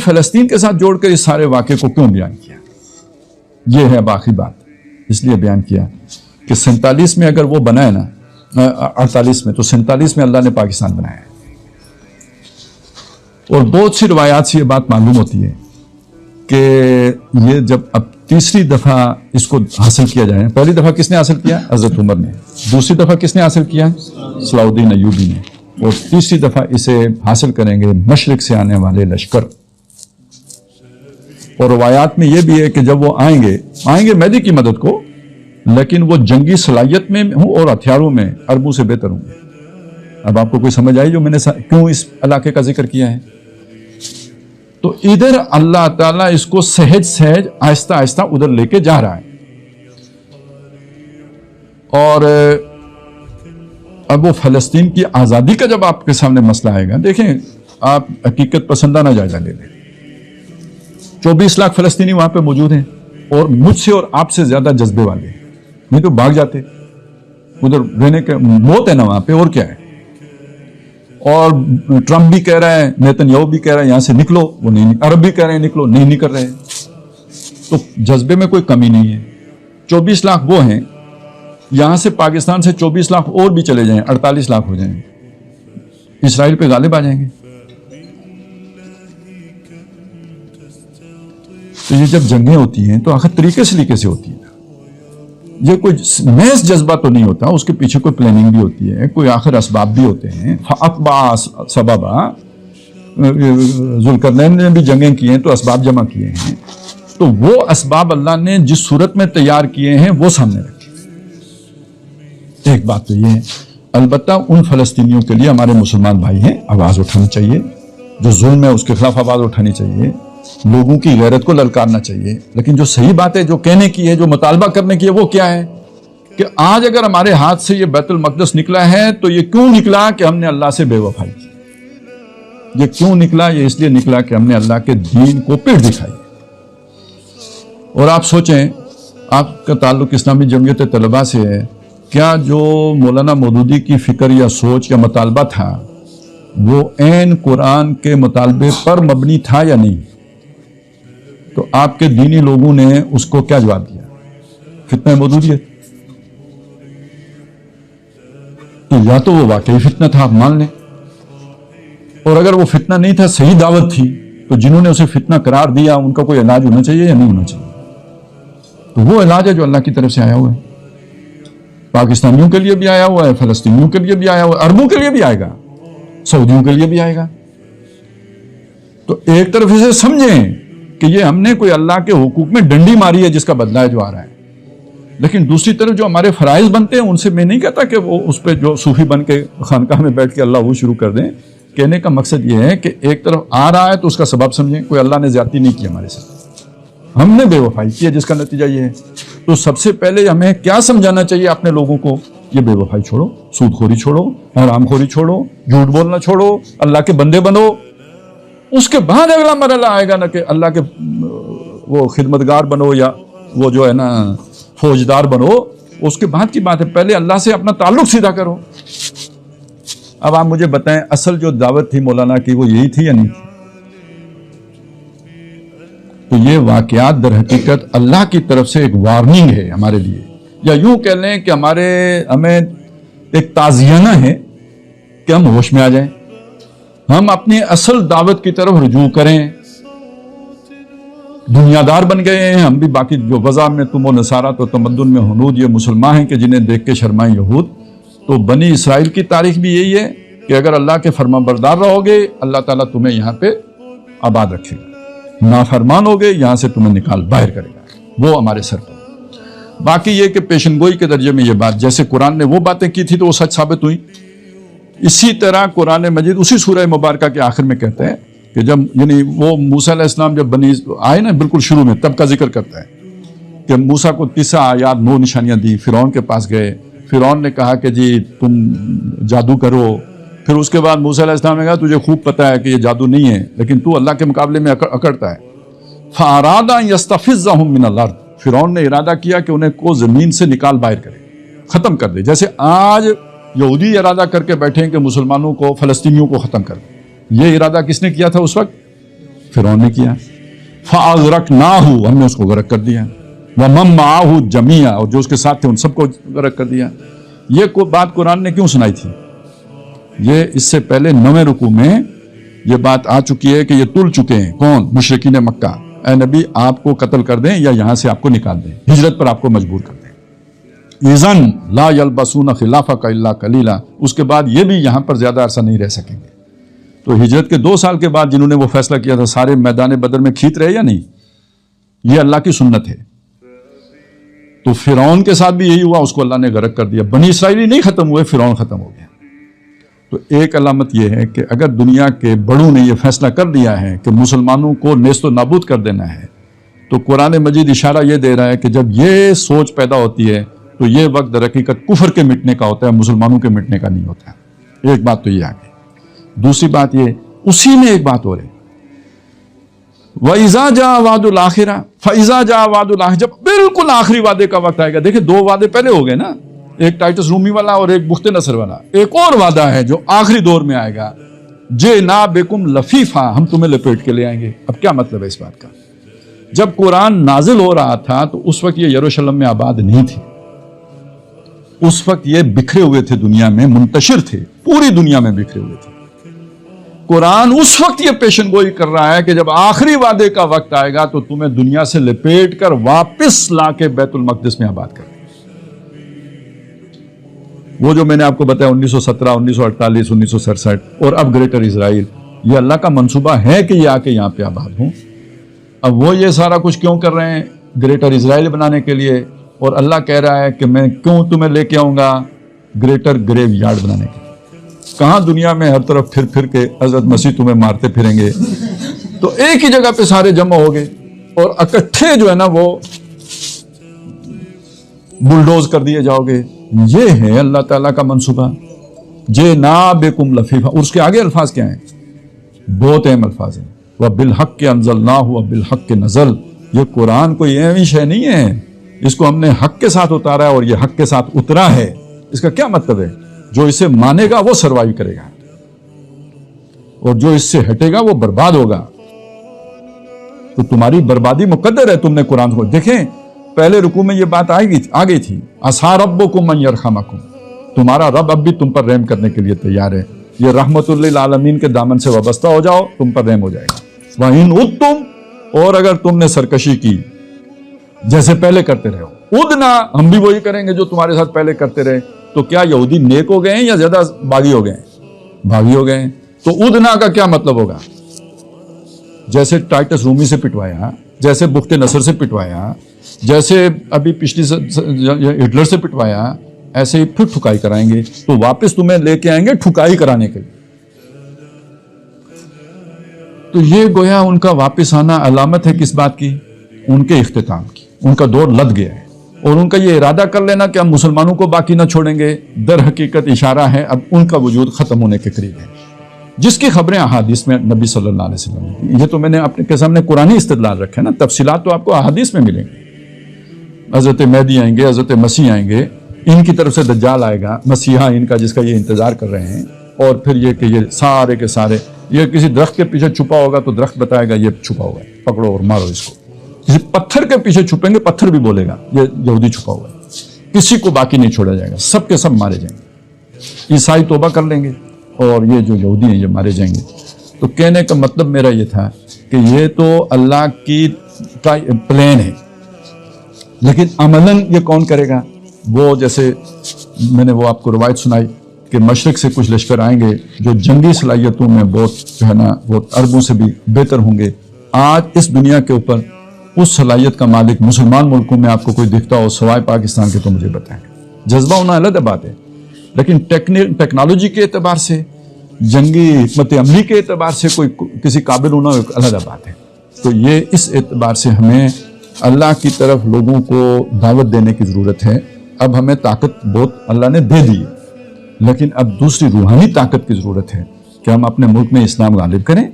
فلسطین کے ساتھ جوڑ کر اس سارے واقعے کو کیوں بیان کیا؟ یہ ہے باقی بات، اس لیے بیان کیا کہ 47 میں اگر وہ بنائے نا 48 میں، تو 47 میں اللہ نے پاکستان بنایا ہے۔ اور بہت سی روایات سے یہ بات معلوم ہوتی ہے کہ یہ جب اب تیسری دفعہ اس کو حاصل کیا جائے، پہلی دفعہ کس نے حاصل کیا؟ حضرت عمر نے، دوسری دفعہ کس نے حاصل کیا؟ صلاح الدین ایوبی نے، اور تیسری دفعہ اسے حاصل کریں گے مشرق سے آنے والے لشکر۔ اور روایات میں یہ بھی ہے کہ جب وہ آئیں گے مہدی کی مدد کو، لیکن وہ جنگی صلاحیت میں ہوں اور ہتھیاروں میں عربوں سے بہتر ہوں گے۔ اب آپ کو کوئی سمجھ آئی جو میں نے کیوں اس علاقے کا ذکر کیا ہے؟ تو ادھر اللہ تعالیٰ اس کو سہج سہج آہستہ آہستہ ادھر لے کے جا رہا ہے۔ اور اب وہ فلسطین کی آزادی کا جب آپ کے سامنے مسئلہ آئے گا، دیکھیں آپ حقیقت پسندانہ جائزہ لے لیں، 24 لاکھ فلسطینی وہاں پہ موجود ہیں، اور مجھ سے اور آپ سے زیادہ جذبے والے ہیں، نہیں تو بھاگ جاتے، ادھر رہنے کے موت ہے نا وہاں پہ، اور کیا ہے۔ اور ٹرمپ بھی کہہ رہا ہے، نیتن یاہو بھی کہہ رہا ہے یہاں سے نکلو، وہ نہیں، عرب بھی کہہ رہے ہیں نکلو، نہیں نکل رہے۔ تو جذبے میں کوئی کمی نہیں ہے۔ 24 لاکھ وہ ہیں، یہاں سے پاکستان سے 24 لاکھ اور بھی چلے جائیں، 48 لاکھ ہو جائیں، اسرائیل پہ غالب آ جائیں گے۔ تو یہ جب جنگیں ہوتی ہیں تو آخر طریقے سے ہوتی ہیں، یہ کوئی محض جذبہ تو نہیں ہوتا، اس کے پیچھے کوئی پلاننگ بھی ہوتی ہے، کوئی آخر اسباب بھی ہوتے ہیں۔ فَأَتْبَعَ سَبَبًا، ذوالقرنین نے بھی جنگیں کی ہیں تو اسباب جمع کیے ہیں، تو وہ اسباب اللہ نے جس صورت میں تیار کیے ہیں وہ سامنے رکھے۔ ایک بات تو یہ ہے، البتہ ان فلسطینیوں کے لیے ہمارے مسلمان بھائی ہیں، آواز اٹھانی چاہیے، جو ظلم ہے اس کے خلاف آواز اٹھانی چاہیے، لوگوں کی غیرت کو للکارنا چاہیے۔ لیکن جو صحیح بات ہے، جو کہنے کی ہے، جو مطالبہ کرنے کی ہے، وہ کیا ہے کہ آج اگر ہمارے ہاتھ سے یہ بیت المقدس نکلا ہے تو یہ کیوں نکلا کہ ہم نے اللہ سے بے وفائی کی؟ یہ کیوں نکلا؟ یہ اس لیے نکلا کہ ہم نے اللہ کے دین کو پیٹ دکھائی۔ اور آپ سوچیں، آپ کا تعلق اسلامی جمعیت طلباء سے ہے، کیا جو مولانا مودودی کی فکر یا سوچ یا مطالبہ تھا وہ عین قرآن کے مطالبے پر مبنی تھا یا نہیں؟ تو آپ کے دینی لوگوں نے اس کو کیا جواب دیا؟ فتنہ مودودیت۔ تو یا تو وہ واقعی فتنہ تھا، آپ مان لیں، اور اگر وہ فتنہ نہیں تھا، صحیح دعوت تھی، تو جنہوں نے اسے فتنہ قرار دیا ان کا کوئی علاج ہونا چاہیے یا نہیں ہونا چاہیے؟ تو وہ علاج ہے جو اللہ کی طرف سے آیا ہوا ہے، پاکستانیوں کے لیے بھی آیا ہوا ہے، فلسطینیوں کے لیے بھی آیا ہوا ہے، عربوں کے لیے بھی آئے گا، سعودیوں کے لیے بھی آئے گا۔ تو ایک طرف اسے سمجھیں کہ یہ ہم نے کوئی اللہ کے حقوق میں ڈنڈی ماری ہے جس کا بدلہ ہے جو آ رہا ہے، لیکن دوسری طرف جو ہمارے فرائض بنتے ہیں ان سے میں نہیں کہتا کہ وہ اس پہ جو صوفی بن کے خانقاہ میں بیٹھ کے اللہ وہ شروع کر دیں۔ کہنے کا مقصد یہ ہے کہ ایک طرف آ رہا ہے تو اس کا سبب سمجھیں، کوئی اللہ نے زیادتی نہیں کی ہمارے ساتھ، ہم نے بے وفائی کی ہے جس کا نتیجہ یہ ہے۔ تو سب سے پہلے ہمیں کیا سمجھانا چاہیے اپنے لوگوں کو؟ یہ بے وفائی چھوڑو، سود خوری چھوڑو، حرام خوری چھوڑو، جھوٹ بولنا چھوڑو، اللہ کے بندے بنو۔ اس کے بعد اگلا مرحلہ آئے گا نا کہ اللہ کے وہ خدمتگار بنو یا وہ جو ہے نا فوجدار بنو، اس کے بعد کی بات ہے، پہلے اللہ سے اپنا تعلق سیدھا کرو۔ اب آپ مجھے بتائیں، اصل جو دعوت تھی مولانا کی وہ یہی تھی یا نہیں تھی؟ تو یہ واقعات در حقیقت اللہ کی طرف سے ایک وارننگ ہے ہمارے لیے، یا یوں کہہ لیں کہ ہمیں ایک تعزیانہ ہے کہ ہم ہوش میں آ جائیں، ہم اپنی اصل دعوت کی طرف رجوع کریں۔ دنیا دار بن گئے ہیں ہم بھی، باقی جو غزہ میں تم و نصارہ تو تمدن میں ہنود، یہ مسلمان ہیں کہ جنہیں دیکھ کے شرمائیں یہود۔ تو بنی اسرائیل کی تاریخ بھی یہی ہے کہ اگر اللہ کے فرما بردار رہو گے، اللہ تعالیٰ تمہیں یہاں پہ آباد رکھے گا، نافرمان ہو گے یہاں سے تمہیں نکال باہر کرے گا، وہ ہمارے سر پر۔ باقی یہ کہ پیشن گوئی کے درجے میں یہ بات، جیسے قرآن نے وہ باتیں کی تھی تو وہ سچ ثابت ہوئی، اسی طرح قرآن مجید اسی سورہ مبارکہ کے آخر میں کہتا ہے کہ جب یعنی وہ موسیٰ علیہ السلام جب بنی آئے نا بالکل شروع میں، تب کا ذکر کرتا ہے کہ موسیٰ کو 30 آیات 9 نشانیاں دی، فرعون کے پاس گئے، فرعون نے کہا کہ جی تم جادو کرو، پھر اس کے بعد موسیٰ علیہ السلام نے کہا تجھے خوب پتہ ہے کہ یہ جادو نہیں ہے لیکن تو اللہ کے مقابلے میں اکڑتا ہے۔ فَأَرَادَ أَن يَسْتَفِزَّهُم مِّنَ الْأَرْضِ، فرعون نے ارادہ کیا کہ انہیں کو زمین سے نکال باہر کرے، ختم کر دے، جیسے آج یہودی ارادہ کر کے بیٹھے ہیں کہ مسلمانوں کو، فلسطینیوں کو ختم کر دے۔ یہ ارادہ کس نے کیا تھا اس وقت؟ فرعون نے کیا. فَأَغْرَقْنَاهُ, ہم نے اس کو غرق کر دیا. وَمَن مَّعَهُ جَمِيعًا, اور جو اس کے ساتھ تھے ان سب کو غرق کر دیا. یہ بات قرآن نے کیوں سنائی تھی؟ یہ اس سے پہلے 9ویں رکوع میں یہ بات آ چکی ہے کہ یہ تل چکے ہیں. کون؟ مشرکین مکہ. اے نبی آپ کو قتل کر دیں یا یہاں سے آپ کو نکال دیں, ہجرت پر آپ کو مجبور کر دیں. اِذًا لَا يَلْبَسُونَ خِلَافَكَ إِلَّا قَلِيلًا, اس کے بعد یہ بھی یہاں پر زیادہ عرصہ نہیں رہ سکیں گے. تو ہجرت کے 2 سال کے بعد جنہوں نے وہ فیصلہ کیا تھا سارے میدان بدر میں کھینچ رہے یا نہیں؟ یہ اللہ کی سنت ہے. تو فرعون کے ساتھ بھی یہی ہوا, اس کو اللہ نے غرق کر دیا. بنی اسرائیلی نہیں ختم ہوئے, فرعون ختم ہو گیا. تو ایک علامت یہ ہے کہ اگر دنیا کے بڑوں نے یہ فیصلہ کر دیا ہے کہ مسلمانوں کو نیست و نابود کر دینا ہے, تو قرآن مجید اشارہ یہ دے رہا ہے کہ جب یہ سوچ پیدا ہوتی ہے تو یہ وقت در حقیقت کفر کے مٹنے کا ہوتا ہے, مسلمانوں کے مٹنے کا نہیں ہوتا ہے. ایک بات تو یہ آ گئی. دوسری بات یہ, اسی میں ایک بات اور ہے, وَإِذَا جَاءَ وَعْدُ الْآخِرَةِ فَإِذَا جَاءَ وَعْدُ الْآخِرَةِ, جب بالکل آخری وعدے کا وقت آئے گا. دیکھیں 2 وعدے پہلے ہو گئے نا, ایک ٹائٹس رومی والا اور ایک بخت نصر والا. ایک اور وعدہ ہے جو آخری دور میں آئے گا, جِئْنَا بِكُمْ لَفِيفًا, ہم تمہیں لپیٹ کے لے آئیں گے. اب کیا مطلب ہے اس بات کا؟ جب قرآن نازل ہو رہا تھا تو اس وقت یہ یروشلم میں آباد نہیں تھی. اس وقت یہ بکھرے ہوئے تھے, دنیا میں منتشر تھے, پوری دنیا میں بکھرے ہوئے تھے. قرآن اس وقت یہ پیشن گوئی کر رہا ہے کہ جب آخری وعدے کا وقت آئے گا تو تمہیں دنیا سے لپیٹ کر واپس لا کے بیت المقدس میں آباد کر دیں. وہ جو میں نے آپ کو بتایا 1917, 1948, 1967 اور اب گریٹر اسرائیل, یہ اللہ کا منصوبہ ہے کہ یہ آ کے یہاں پہ آباد ہوں. اب وہ یہ سارا کچھ کیوں کر رہے ہیں؟ گریٹر اسرائیل بنانے کے لیے. اور اللہ کہہ رہا ہے کہ میں کیوں تمہیں لے کے آؤں گا؟ گریٹر گریو یارڈ بنانے کے لیے. کہاں دنیا میں ہر طرف پھر پھر کے حضرت مسیح تمہیں مارتے پھریں گے, تو ایک ہی جگہ پہ سارے جمع ہو گئے اور اکٹھے جو ہے نا وہ بلڈوز کر دیے جاؤ گے. یہ ہے اللہ تعالیٰ کا منصوبہ. جِئْنَا بِكُمْ لَفِيفًا, اور اس کے آگے الفاظ کیا ہیں؟ بہت اہم الفاظ ہیں. وَبِالْحَقِّ أَنزَلْنَاهُ وَبِالْحَقِّ نَزَلَ. یہ قرآن کوئی اہم شے نہیں ہے, اس کو ہم نے حق کے ساتھ اتارا ہے اور یہ حق کے ساتھ اترا ہے. اس کا کیا مطلب ہے؟ جو اسے مانے گا وہ سروائیو کرے گا, اور جو اس سے ہٹے گا وہ برباد ہوگا. تو تمہاری بربادی مقدر ہے. تم نے قرآن کو دیکھیں, پہلے رکوع میں یہ بات آ گئی تھی, عَسَىٰ رَبُّكُمْ أَن يَرْحَمَكُمْ, تمہارا رب اب بھی تم پر رحم کرنے کے لیے تیار ہے. یہ رحمت للعالمین کے دامن سے وابستہ ہو جاؤ, تم پر رحم ہو جائے گا. وَإِنْ عُدْتُمْ, اور اگر تم نے سرکشی کی جیسے پہلے کرتے رہے ہو, عُدْنَا, ہم بھی وہی کریں گے جو تمہارے ساتھ پہلے کرتے رہے. تو کیا یہودی نیک ہو گئے ہیں یا زیادہ باغی ہو گئے ہیں؟ باغی ہو گئے ہیں. تو عُدْنَا کا کیا مطلب ہوگا؟ جیسے ٹائٹس رومی سے پٹوایا, جیسے بخت نصر سے پٹوایا, جیسے ابھی پچھلی ہٹلر سے پٹوایا, ایسے ہی پھر ٹھکائی کرائیں گے. تو واپس تمہیں لے کے آئیں گے ٹھکائی کرانے کے لیے. تو یہ گویا ان کا واپس آنا علامت ہے کس بات کی؟ ان کے اختتام کی. ان کا دور لد گیا ہے, اور ان کا یہ ارادہ کر لینا کہ ہم مسلمانوں کو باقی نہ چھوڑیں گے, در حقیقت اشارہ ہے اب ان کا وجود ختم ہونے کے قریب ہے, جس کی خبریں احادیث میں نبی صلی اللہ علیہ وسلم نے. یہ تو میں نے اپنے کے سامنے قرآنی استدلال رکھا ہے نا, تفصیلات تو آپ کو احادیث میں ملیں گے. حضرت مہدی آئیں گے, حضرت مسیح آئیں گے, ان کی طرف سے دجال آئے گا, مسیحا ان کا جس کا یہ انتظار کر رہے ہیں. اور پھر یہ کہ یہ سارے کے سارے, یہ کسی درخت کے پیچھے چھپا ہوگا تو درخت بتائے گا یہ چھپا ہوا ہے, پکڑو اور مارو اس کو. کسی پتھر کے پیچھے چھپیں گے, پتھر بھی بولے گا یہ یہودی چھپا ہوا ہے. کسی کو باقی نہیں چھوڑا جائے گا, سب کے سب مارے جائیں گے. عیسائی توبہ کر لیں گے اور یہ جو یہودی ہیں یہ مارے جائیں گے. تو کہنے کا مطلب میرا یہ تھا کہ یہ تو اللہ کی کا پلان ہے, لیکن عملاً یہ کون کرے گا؟ وہ جیسے میں نے وہ آپ کو روایت سنائی کہ مشرق سے کچھ لشکر آئیں گے جو جنگی صلاحیتوں میں بہت جو ہے نا وہ عربوں سے بھی بہتر ہوں گے. آج اس دنیا کے اوپر اس صلاحیت کا مالک مسلمان ملکوں میں آپ کو کوئی دکھتا ہو سوائے پاکستان کے تو مجھے بتائیں. جذبہ ہونا الگ بات ہے, لیکن ٹیکنالوجی کے اعتبار سے, جنگی حکمت عملی کے اعتبار سے کوئی کسی قابل ہونا ایک الگ بات ہے. تو یہ اس اعتبار سے ہمیں اللہ کی طرف لوگوں کو دعوت دینے کی ضرورت ہے. اب ہمیں طاقت بہت اللہ نے دے دی ہے, لیکن اب دوسری روحانی طاقت کی ضرورت ہے کہ ہم اپنے ملک میں اسلام غالب کریں.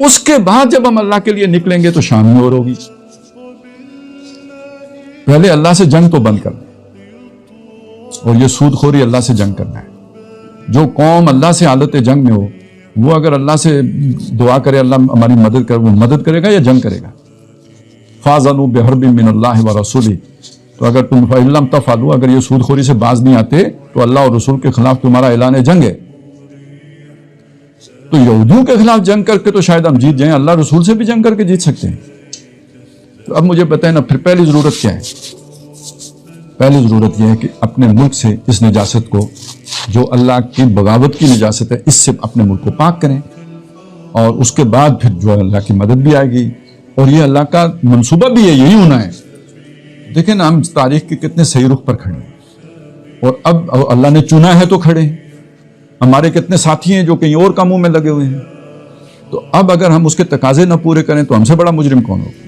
اس کے بعد جب ہم اللہ کے لیے نکلیں گے تو شان میں اور ہوگی. پہلے اللہ سے جنگ تو بند کرنا, اور یہ سود خوری اللہ سے جنگ کرنا ہے. جو قوم اللہ سے حالت جنگ میں ہو وہ اگر اللہ سے دعا کرے اللہ ہماری مدد کر، وہ مدد کرے گا یا جنگ کرے گا؟ فَاذَنُوا بِحَرْبٍ مِّنَ اللَّهِ وَرَسُولِهِ، تو اگر تم فَإِن لَّمْ تَفْعَلُوا، اگر یہ سود خوری سے باز نہیں آتے تو اللہ اور رسول کے خلاف تمہارا اعلان جنگ ہے۔ تو یہودیوں کے خلاف جنگ کر کے تو شاید ہم جیت جائیں، اللہ رسول سے بھی جنگ کر کے جیت سکتے ہیں۔ تو اب مجھے بتائیں نا، پھر پہلی ضرورت کیا ہے؟ پہلی ضرورت یہ ہے کہ اپنے ملک سے اس نجاست کو، جو اللہ کی بغاوت کی نجاست ہے، اس سے اپنے ملک کو پاک کریں، اور اس کے بعد پھر جو اللہ کی مدد بھی آئے گی، اور یہ اللہ کا منصوبہ بھی ہے، یہی ہونا ہے۔ دیکھیں نا، ہم تاریخ کے کتنے صحیح رخ پر کھڑے ہیں، اور اب اللہ نے چنا ہے تو کھڑے ہیں۔ ہمارے کتنے ساتھی ہیں جو کہیں اور کاموں میں لگے ہوئے ہیں۔ تو اب اگر ہم اس کے تقاضے نہ پورے کریں تو ہم سے بڑا مجرم کون ہوگا؟